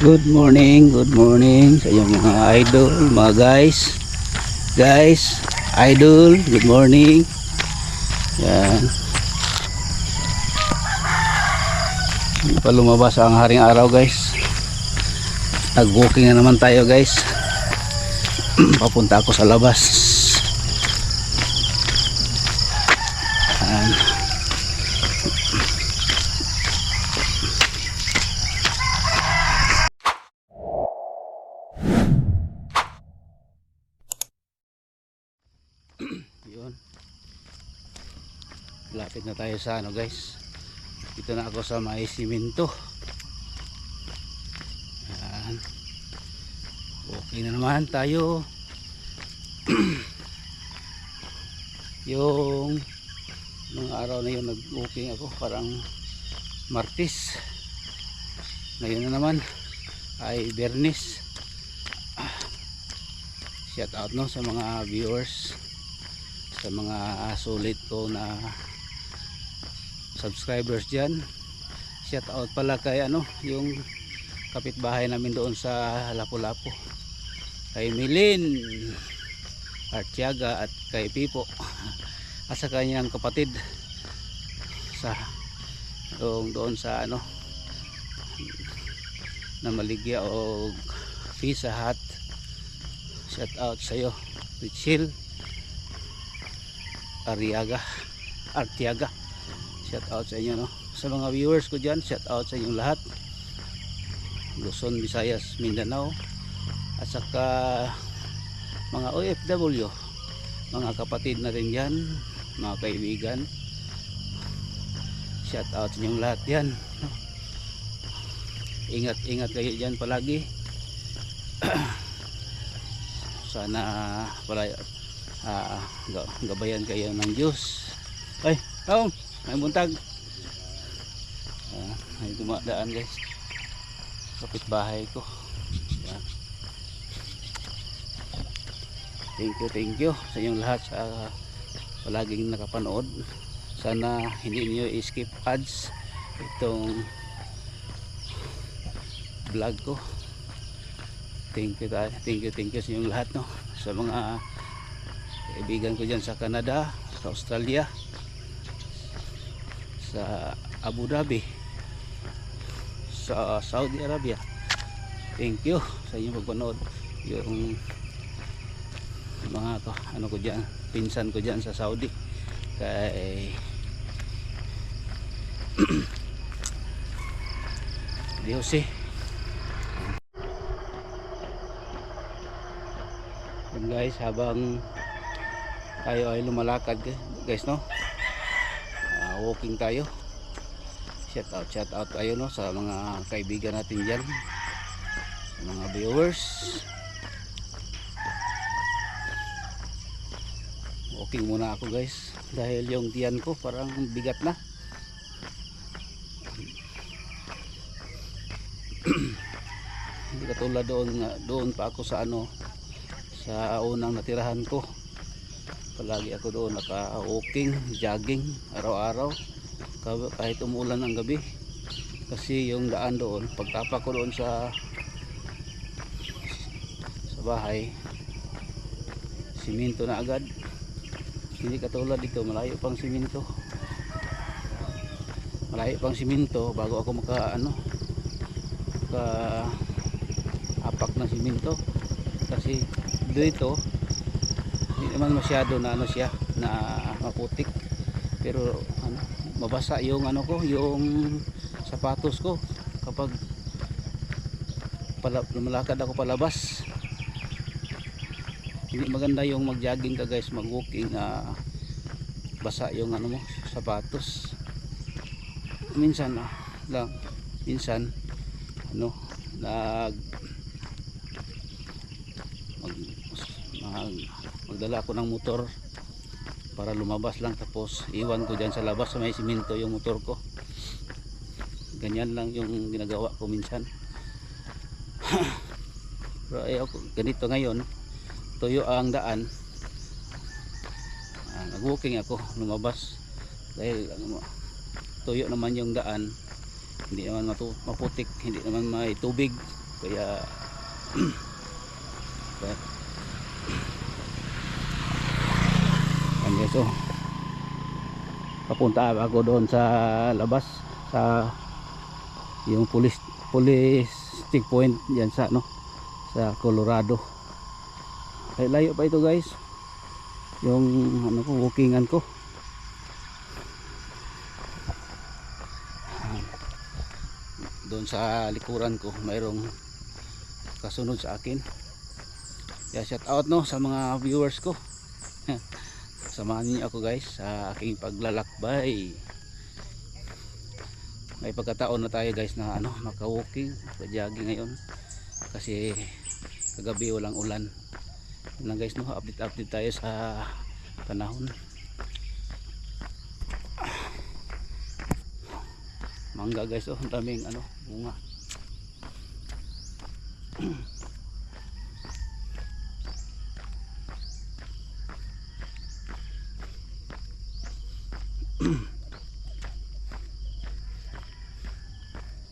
Good morning sa inyong mga idol, mga guys, idol, good morning. Yan. Hindi pa lumabas ang haring araw, guys. Nag-walking na naman tayo, guys. Papunta ako sa labas. Yan. Yun, lapit na tayo sa guys, dito na ako sa may simento. Yan, okay na naman tayo. Yung mga araw na yun nag-walking ako, parang Martes. Ngayon na naman ay Bernis. Shout out sa mga viewers, sa mga sulit ko na subscribers dyan. Shout out pala kay yung kapitbahay namin doon sa Lapu-Lapu, kay Milin Artiaga at kay Pipo at sa kanyang kapatid sa doon sa na Maligya o Pizza Hut. Shout out sa iyo, Richel Artiaga. Shout out sa inyo, sa mga viewers ko dyan. Shout out sa inyong lahat, Luzon, Visayas, Mindanao, at saka mga OFW, mga kapatid na rin yan, mga kaibigan. Shout out sa inyong lahat yan. Ingat kayo dyan palagi. Sana pala gabayan kayo ng Diyos. Ay, taong may buntag. May dumadaan, guys, kapitbahay ko. Yan. Thank you sa inyong lahat sa palaging nakapanood. Sana hindi niyo i-skip ads itong vlog ko. Thank you sa inyong lahat, sa mga kaibigan ko dyan sa Canada, sa Australia, sa Abu Dhabi, sa Saudi Arabia. Thank you sa inyong pagpanood. Yung mga ko dyan, pinsan ko dyan sa Saudi, kay Jose. And guys, habang tayo ay lumalakad, guys, walking tayo. Shout out tayo, sa mga kaibigan natin dyan, sa mga viewers. Walking muna ako, guys, dahil yung tiyan ko parang bigat na. Hindi katulad doon pa ako sa sa unang natirahan ko. Palagi ako doon naka-walking, jogging araw-araw kahit umulan ng gabi, kasi yung daan doon, pagtapak ko doon sa bahay, simento na agad. Hindi katulad dito, malayo pang simento bago ako maka apak ng simento. Kasi dito hindi naman masyado na siya na maputik, pero mabasa yung yung sapatos ko kapag lumalakad ako palabas. Hindi maganda yung mag-jogging ka, guys, mag-walking basa yung sapatos. Minsan magdala ako ng motor para lumabas lang, tapos iwan ko dyan sa labas sa may simento yung motor ko. Ganyan lang yung ginagawa ko minsan. Pero ganito ngayon, tuyo ang daan, nag-walking ako, lumabas dahil tuyo naman yung daan, hindi naman maputik, hindi naman may tubig kaya yan guys, oh, papunta ako doon sa labas sa yung police checkpoint yan sa ano, sa Colorado. Ay, layo pa ito guys, yung ano ko, walkingan ko. Doon sa likuran ko mayroong kasunod sa akin, kaya shout out no sa mga viewers ko. Samahan niyo ako guys sa aking paglalakbay. May pagkataon na tayo guys na ano, maka-walking, maka-jogging ngayon kasi kagabi walang ulan. Yun lang guys, no, update tayo sa panahon. Mangga guys, oh, daming ano, bunga.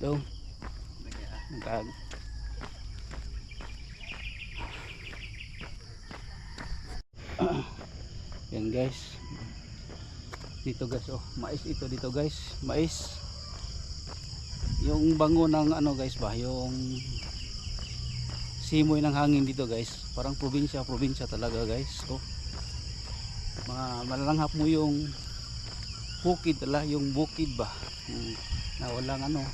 Dong. Nagtag. Yan guys. Dito guys, oh, mais ito dito guys, mais. Yung bango ng ano guys ba, yung simoy ng hangin dito guys, parang probinsya talaga guys. Oh, malalanghap mo yung bukid tala, yung bukid ba, na walang ano,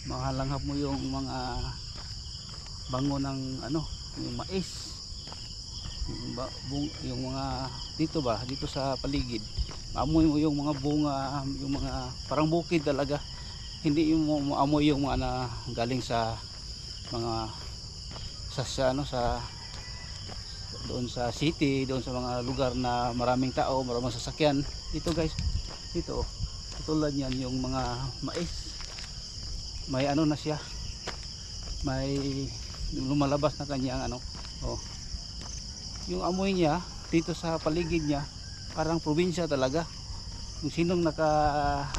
mahalanghap mo yung mga bango ng ano, yung mais, yung mga dito ba, dito sa paligid, maamoy mo yung mga bunga, yung mga parang bukid talaga. Hindi yung maamoy yung mga na galing sa mga sa ano, sa doon sa city, doon sa mga lugar na maraming tao, maraming sasakyan. Dito guys, dito tulad niyan yung mga mais, may ano na siya, may lumalabas na kanyang ano, oh, yung amoy niya dito sa paligid niya parang probinsya talaga. Kung sinong naka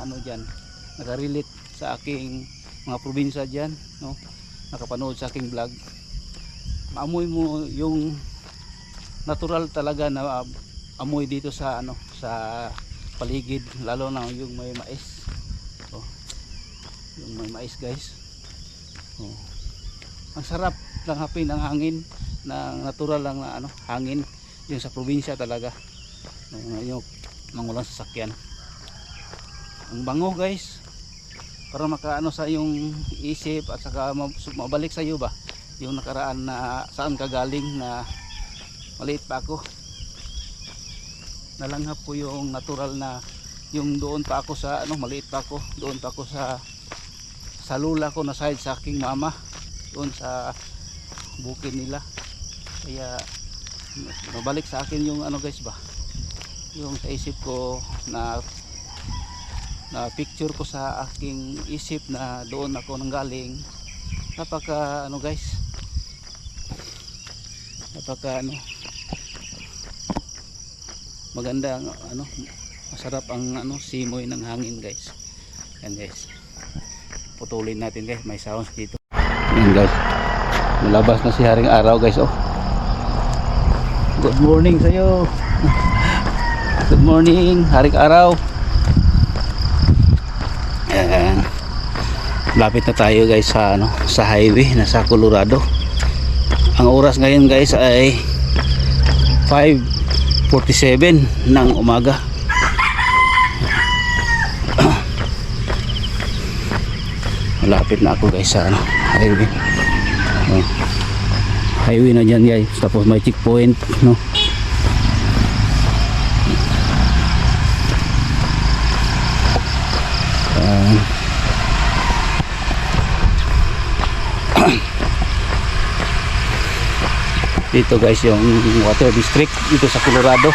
ano diyan, naka-relate sa aking mga probinsya diyan, no, nakapanood sa aking vlog, maamoy mo yung natural talaga na amoy dito sa ano, sa paligid, lalo na yung may mais. Oh, yung may mais guys, oh, ang sarap lang hapin ang hangin na natural lang na ano, hangin yung sa probinsya talaga, yung mangulang sasakyan. Ang bango guys, para makaano sa yung isip at saka mabalik sa iyo ba yung nakaraan na saan ka galing, na maliit pa ako, nalanghap ko yung natural na yung doon pa ako sa ano, maliit pa ako, doon pa ako sa lula ko na side sa aking mama, doon sa bukid nila. Kaya mabalik sa akin yung ano guys ba, yung sa isip ko na picture ko sa aking isip na doon ako nanggaling. Napaka ano guys, napaka ano, maganda ang ano, masarap ang ano, simoy ng hangin guys. Yan guys, putulin natin guys, may sounds dito. Yan guys, malabas na si Haring Araw guys. Oh, good morning sa iyo. Good morning Haring Araw. Lapit na tayo guys sa ano, sa highway na sa Colorado. Ang oras ngayon guys ay 5:47 ng umaga. Malapit na ako guys sa ano, highway. Highway na dyan guys, tapos may checkpoint, no. Dito guys yung water district dito sa Colorado.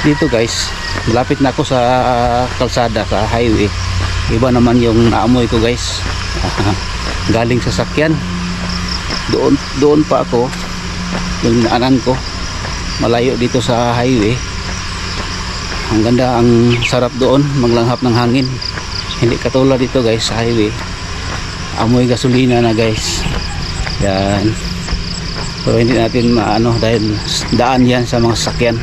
Dito guys, malapit na ako sa kalsada, sa highway. Iba naman yung naamoy ko guys. Galing sa sakyan. Doon pa ako, yung naanan ko, malayo dito sa highway. Ang ganda, ang sarap doon maglanghap ng hangin. Hindi katulad dito guys sa highway, amoy gasolina na guys. Yan. Pero hindi natin maano dahil daan yan sa mga sasakyan.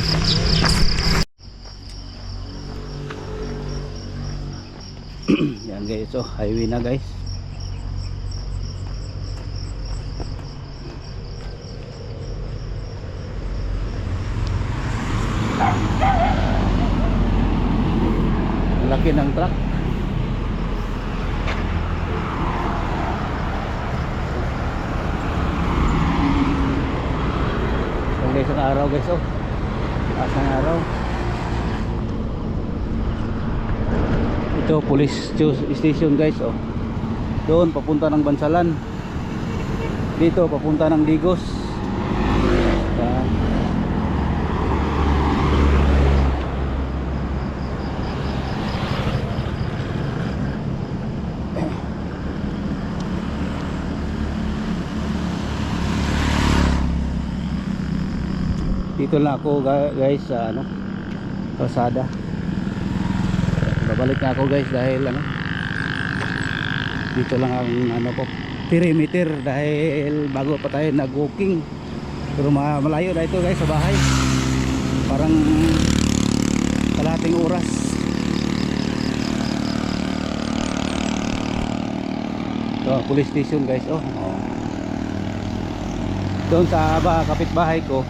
Yan guys, so highway na guys. Laki ng truck. Guys, ang araw guys, oh taas ng araw. Ito police station guys, oh doon papunta ng Bansalan, dito papunta ng Digos. Yan. Dito lang ako guys sa ano, kalsada. Babalik na ako guys dahil ano, dito lang ang ano ko, perimeter, dahil bago pa tayo nag-walking. Pero malayo na ito guys sa bahay. Parang kalahating oras. Ito, police station guys, oh. Doon sa kapitbahay ko,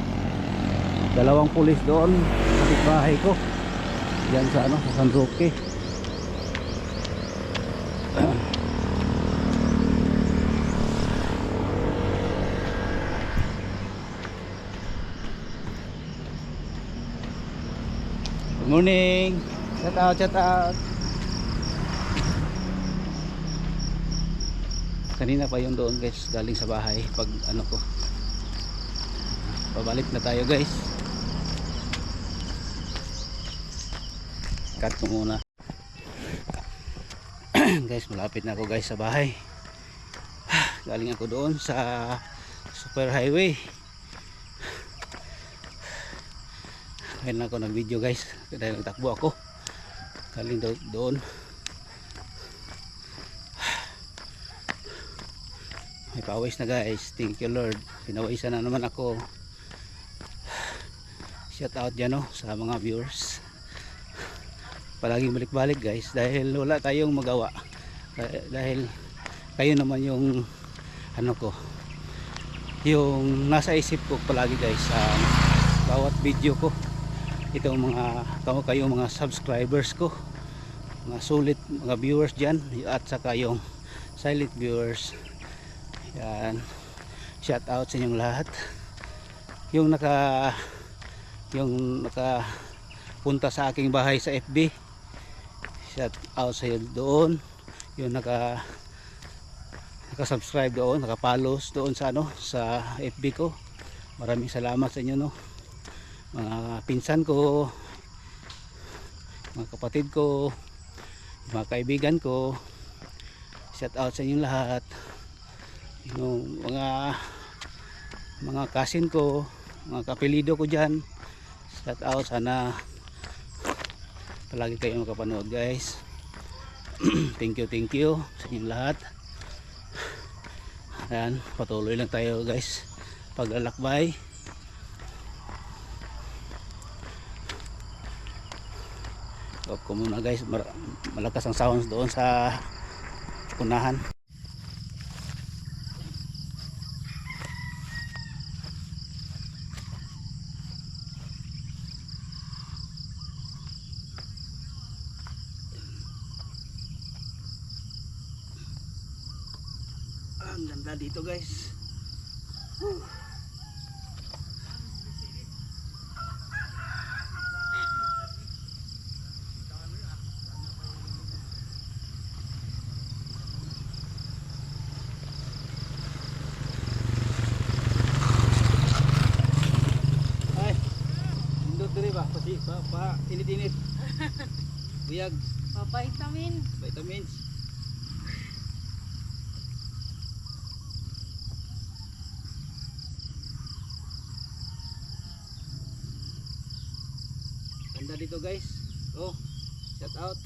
dalawang pulis doon, kapitbahay ko diyan sa ano, sa San Roque. Good morning, shout out, shout out. Kanina pa yun doon guys, galing sa bahay. Pag ano ko, pabalik na tayo guys. Cut ko muna. Guys, malapit na ako guys sa bahay. Galing ako doon sa super highway. Ngayon ako ng video guys dahil nagtakbo ako galing doon. May pawis na guys, thank you Lord, pinawisan na naman ako. Shout out dyan sa mga viewers. Palaging balik-balik guys dahil wala tayong magawa, dahil kayo naman yung ano ko, yung nasa isip ko palagi guys sa bawat video ko. Itong mga kayong mga subscribers ko, mga sulit mga viewers dyan, at saka yung silent viewers. Yan, shout out sa inyong lahat. Yung naka punta sa aking bahay sa FB, shout out sa iyo doon. Yung naka-subscribe doon, naka-follows doon sa ano, sa FB ko. Maraming salamat sa inyo mga pinsan ko, mga kapatid ko, mga kaibigan ko. Shout out sa inyong lahat. Yung mga cousin ko, mga kapilido ko dyan, shout out. Sana palagi kayo makapanood guys. Thank you sa inyong lahat. Ayan, patuloy lang tayo guys paglalakbay. Off ko muna guys, malakas ang sounds doon sa unahan. Ang ganda dito guys. Pa init-init. Buyag. Vitamins. na dito guys. Oh, shout out.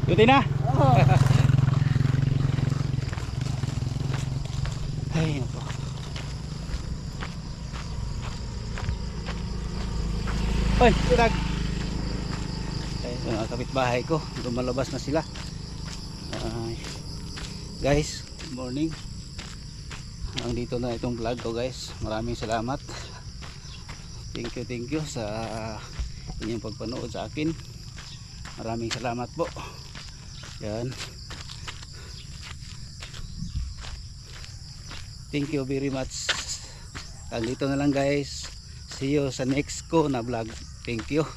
Duty na. Oo. Ay, nako. Oy, tag. Ay, mga kapitbahay ko, lumalabas na sila. Ay, guys, good morning. Dito na itong vlog ko guys. Maraming salamat. Thank you sa inyong pagpanood sa akin. Maraming salamat po. Yan. Thank you very much. Dito na lang guys. See you sa next ko na vlog. Thank you.